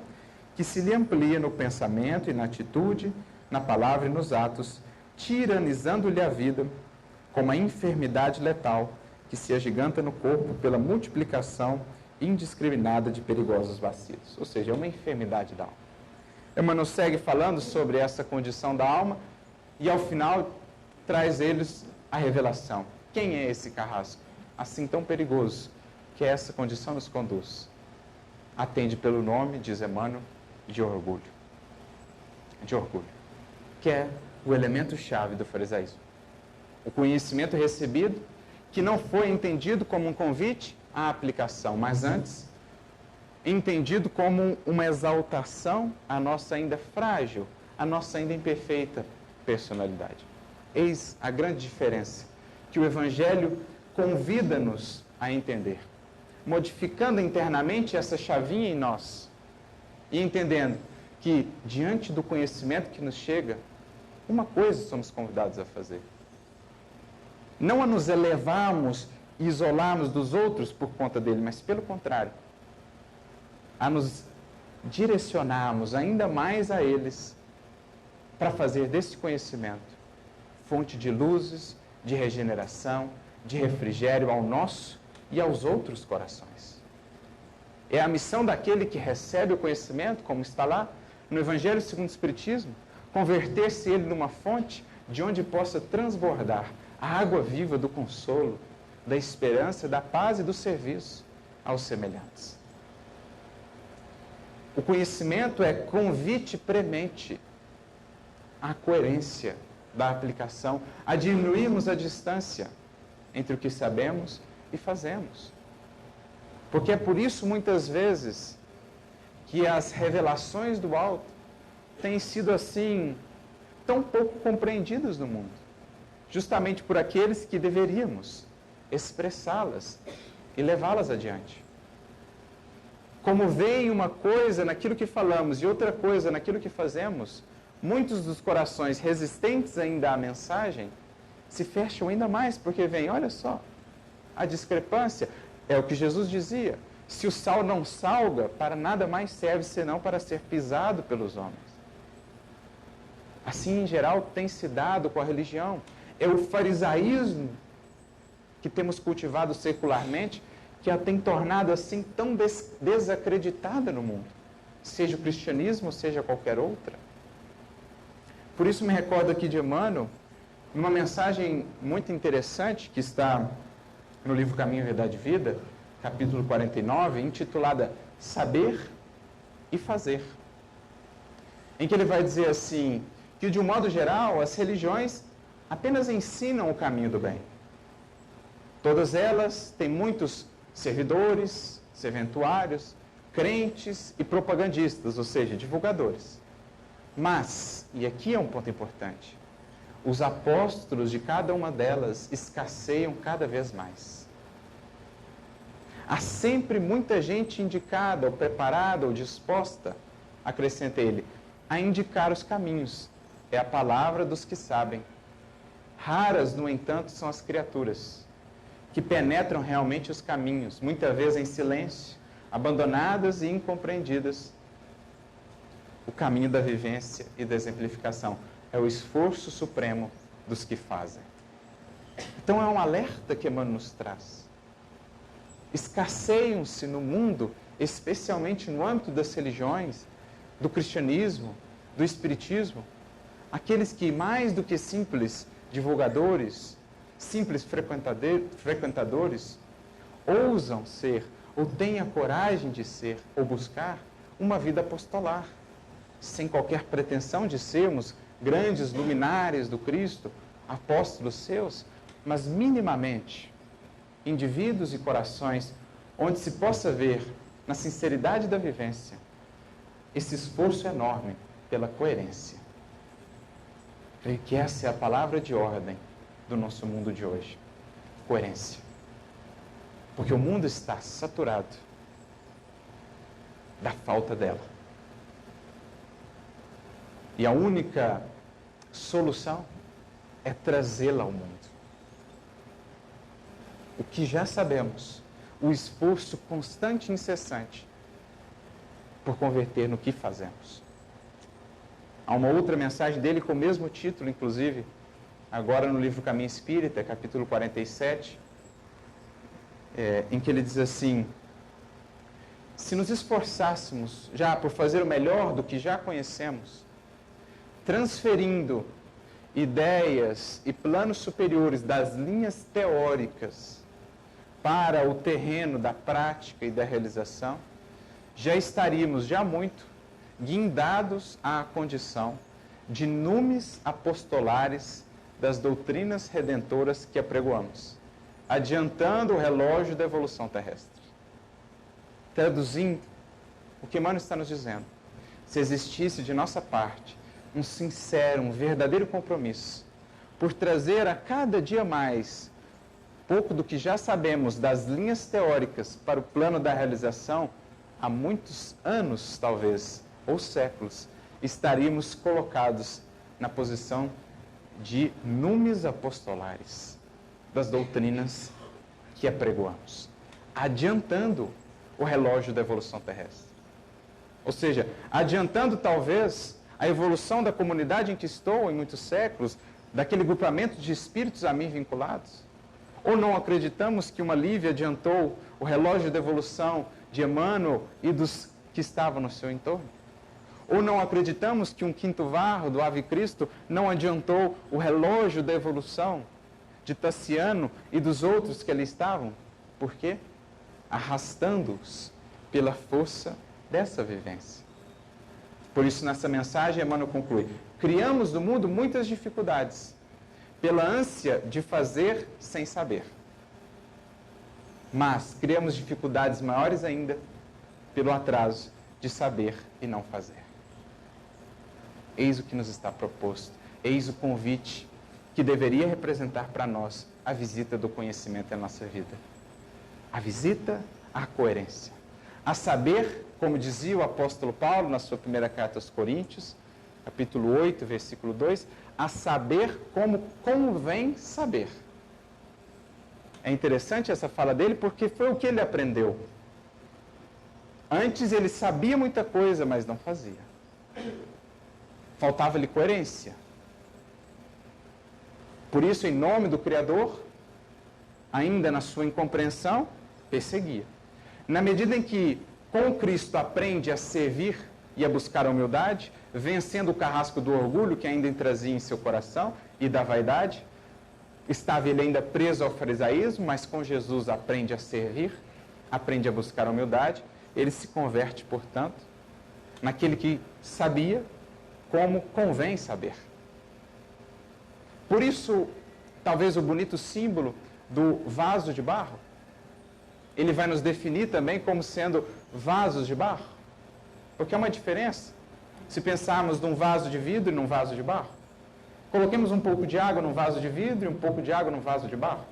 que se lhe amplia no pensamento e na atitude, na palavra e nos atos, tiranizando-lhe a vida com uma enfermidade letal que se agiganta no corpo pela multiplicação indiscriminada de perigosos vacilos. Ou seja, é uma enfermidade da alma. Emmanuel segue falando sobre essa condição da alma e, ao final, traz eles a revelação. Quem é esse carrasco, assim tão perigoso, que essa condição nos conduz? Atende pelo nome, diz Emmanuel, de orgulho. De orgulho. Que é o elemento-chave do farisaísmo. O conhecimento recebido, que não foi entendido como um convite à aplicação, mas antes entendido como uma exaltação à nossa ainda frágil, à nossa ainda imperfeita personalidade. Eis a grande diferença que o Evangelho convida-nos a entender, modificando internamente essa chavinha em nós e entendendo que, diante do conhecimento que nos chega, uma coisa somos convidados a fazer. Não a nos elevarmos e isolarmos dos outros por conta dele, mas pelo contrário, a nos direcionarmos ainda mais a eles para fazer desse conhecimento fonte de luzes, de regeneração, de refrigério ao nosso e aos outros corações. É a missão daquele que recebe o conhecimento, como está lá no Evangelho segundo o Espiritismo, converter-se ele numa fonte de onde possa transbordar a água viva do consolo, da esperança, da paz e do serviço aos semelhantes. O conhecimento é convite premente à coerência da aplicação, a diminuirmos a distância entre o que sabemos e fazemos. Porque é por isso, muitas vezes, que as revelações do alto têm sido assim, tão pouco compreendidas no mundo. Justamente por aqueles que deveríamos expressá-las e levá-las adiante. Como veem uma coisa naquilo que falamos e outra coisa naquilo que fazemos, muitos dos corações resistentes ainda à mensagem se fecham ainda mais, porque veem, olha só, a discrepância é o que Jesus dizia. Se o sal não salga, para nada mais serve senão para ser pisado pelos homens. Assim, em geral, tem se dado com a religião. É o farisaísmo que temos cultivado secularmente que a tem tornado assim tão desacreditada no mundo, seja o cristianismo, seja qualquer outra. Por isso me recordo aqui de Emmanuel, numa mensagem muito interessante que está no livro Caminho, Verdade e Vida, capítulo 49, intitulada Saber e Fazer, em que ele vai dizer assim, que de um modo geral as religiões apenas ensinam o caminho do bem. Todas elas têm muitos servidores, serventuários, crentes e propagandistas, ou seja, divulgadores. Mas, e aqui é um ponto importante, os apóstolos de cada uma delas escasseiam cada vez mais. Há sempre muita gente indicada, ou preparada, ou disposta, acrescenta ele, a indicar os caminhos. É a palavra dos que sabem. Raras, no entanto, são as criaturas que penetram realmente os caminhos, muitas vezes em silêncio, abandonadas e incompreendidas. O caminho da vivência e da exemplificação é o esforço supremo dos que fazem. Então é um alerta que Emmanuel nos traz. Escasseiam-se no mundo, especialmente no âmbito das religiões, do cristianismo, do espiritismo, aqueles que, mais do que simples divulgadores, simples frequentadores, ousam ser, ou têm a coragem de ser, ou buscar, uma vida apostolar, sem qualquer pretensão de sermos grandes luminares do Cristo, apóstolos seus, mas minimamente indivíduos e corações onde se possa ver, na sinceridade da vivência, esse esforço enorme pela coerência. Creio que essa é a palavra de ordem do nosso mundo de hoje. Coerência. Porque o mundo está saturado da falta dela. E a única solução é trazê-la ao mundo. O que já sabemos, o esforço constante e incessante por converter no que fazemos. Há uma outra mensagem dele com o mesmo título, inclusive, agora no livro Caminho Espírita, capítulo 47, em que ele diz assim: se nos esforçássemos já por fazer o melhor do que já conhecemos, transferindo ideias e planos superiores das linhas teóricas para o terreno da prática e da realização, já estaríamos já muito guindados à condição de numes apostolares das doutrinas redentoras que apregoamos, adiantando o relógio da evolução terrestre. Traduzindo, o que Emmanuel está nos dizendo: se existisse de nossa parte um sincero, um verdadeiro compromisso por trazer a cada dia mais pouco do que já sabemos das linhas teóricas para o plano da realização, há muitos anos, talvez, ou séculos, estaríamos colocados na posição de numes apostolares das doutrinas que apregoamos, adiantando o relógio da evolução terrestre. Ou seja, adiantando talvez a evolução da comunidade em que estou em muitos séculos, daquele grupamento de espíritos a mim vinculados. Ou não acreditamos que uma Lívia adiantou o relógio da evolução de Emmanuel e dos que estavam no seu entorno? Ou não acreditamos que um Quinto Varro do Ave Cristo não adiantou o relógio da evolução de Tassiano e dos outros que ali estavam? Por quê? Arrastando-os pela força dessa vivência. Por isso, nessa mensagem, Emmanuel conclui: criamos no mundo muitas dificuldades pela ânsia de fazer sem saber. Mas criamos dificuldades maiores ainda pelo atraso de saber e não fazer. Eis o que nos está proposto, eis o convite que deveria representar para nós a visita do conhecimento em nossa vida. A visita à coerência. A saber, como dizia o apóstolo Paulo na sua primeira carta aos Coríntios, capítulo 8, versículo 2, a saber como convém saber. É interessante essa fala dele porque foi o que ele aprendeu. Antes ele sabia muita coisa, mas não fazia. Faltava-lhe coerência. Por isso, em nome do Criador, ainda na sua incompreensão, perseguia. Na medida em que, com Cristo, aprende a servir e a buscar a humildade, vencendo o carrasco do orgulho que ainda trazia em seu coração e da vaidade, estava ele ainda preso ao farisaísmo, mas com Jesus aprende a servir, aprende a buscar a humildade, ele se converte, portanto, naquele que sabia como convém saber. Por isso, talvez o bonito símbolo do vaso de barro, ele vai nos definir também como sendo vasos de barro. Porque é uma diferença se pensarmos num vaso de vidro e num vaso de barro. Coloquemos um pouco de água num vaso de vidro e um pouco de água num vaso de barro.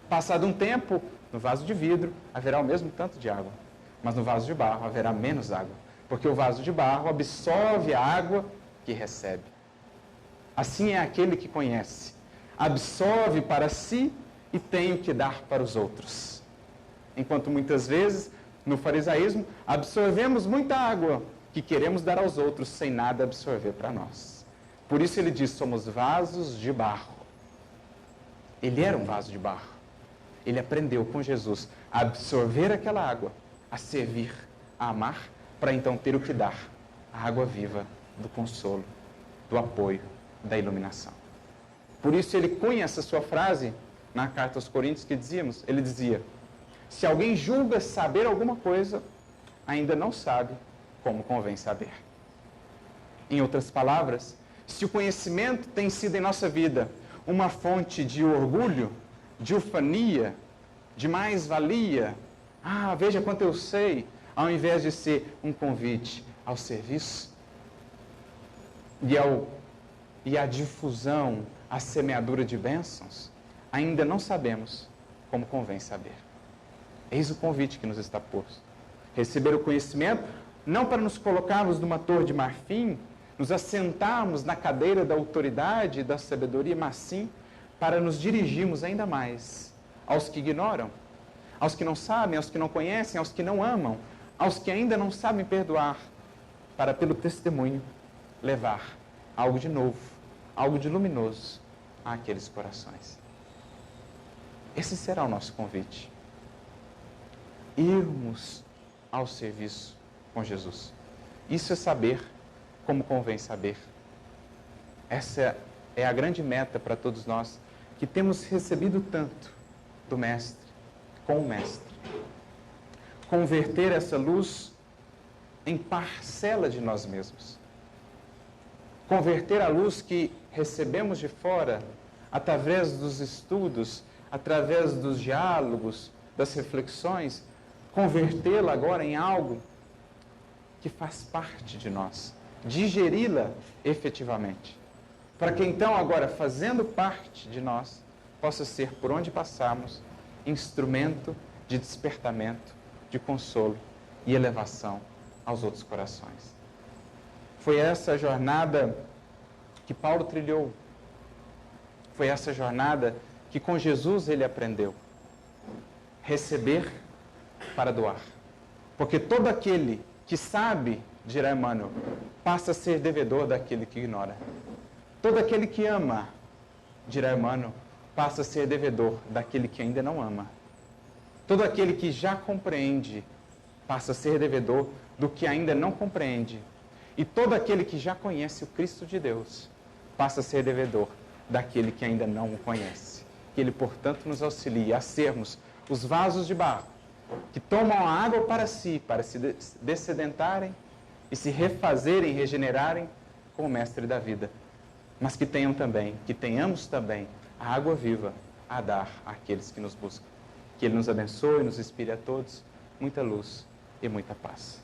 Passado um tempo, no vaso de vidro haverá o mesmo tanto de água, mas no vaso de barro haverá menos água, porque o vaso de barro absorve a água que recebe. Assim é aquele que conhece, absorve para si e tem o que dar para os outros. Enquanto muitas vezes, no farisaísmo, absorvemos muita água que queremos dar aos outros sem nada absorver para nós. Por isso ele diz, somos vasos de barro. Ele era um vaso de barro. Ele aprendeu com Jesus a absorver aquela água, a servir, a amar, para então ter o que dar. A água viva do consolo, do apoio, da iluminação. Por isso ele cunha essa sua frase na carta aos Coríntios que dizíamos, ele dizia, se alguém julga saber alguma coisa, ainda não sabe como convém saber. Em outras palavras, se o conhecimento tem sido em nossa vida uma fonte de orgulho, de ufania, de mais-valia. Ah, veja quanto eu sei, ao invés de ser um convite ao serviço e à difusão, à semeadura de bênçãos, ainda não sabemos como convém saber. Eis o convite que nos está posto. Receber o conhecimento, não para nos colocarmos numa torre de marfim, nos assentarmos na cadeira da autoridade e da sabedoria, mas sim para nos dirigirmos ainda mais aos que ignoram, aos que não sabem, aos que não conhecem, aos que não amam, aos que ainda não sabem perdoar, para pelo testemunho levar algo de novo, algo de luminoso àqueles corações. Esse será o nosso convite. Irmos ao serviço com Jesus. Isso é saber como convém saber. Essa é a grande meta para todos nós que temos recebido tanto do Mestre, com o Mestre. Converter essa luz em parcela de nós mesmos. Converter a luz que recebemos de fora, através dos estudos, através dos diálogos, das reflexões, convertê-la agora em algo que faz parte de nós, digeri-la efetivamente, para que então agora, fazendo parte de nós, possa ser, por onde passarmos, instrumento de despertamento, de consolo e elevação aos outros corações. Foi essa jornada que Paulo trilhou, foi essa jornada que com Jesus ele aprendeu. Receber para doar. Porque todo aquele que sabe, dirá Emmanuel, passa a ser devedor daquele que ignora. Todo aquele que ama, dirá Emmanuel, passa a ser devedor daquele que ainda não ama. Todo aquele que já compreende, passa a ser devedor do que ainda não compreende. E todo aquele que já conhece o Cristo de Deus, passa a ser devedor daquele que ainda não o conhece. Que ele, portanto, nos auxilie a sermos os vasos de barro que tomam a água para si, para se dessedentarem e se refazerem, regenerarem com o Mestre da vida. Mas que tenhamos também a água viva a dar àqueles que nos buscam. Que Ele nos abençoe e nos inspire a todos muita luz e muita paz.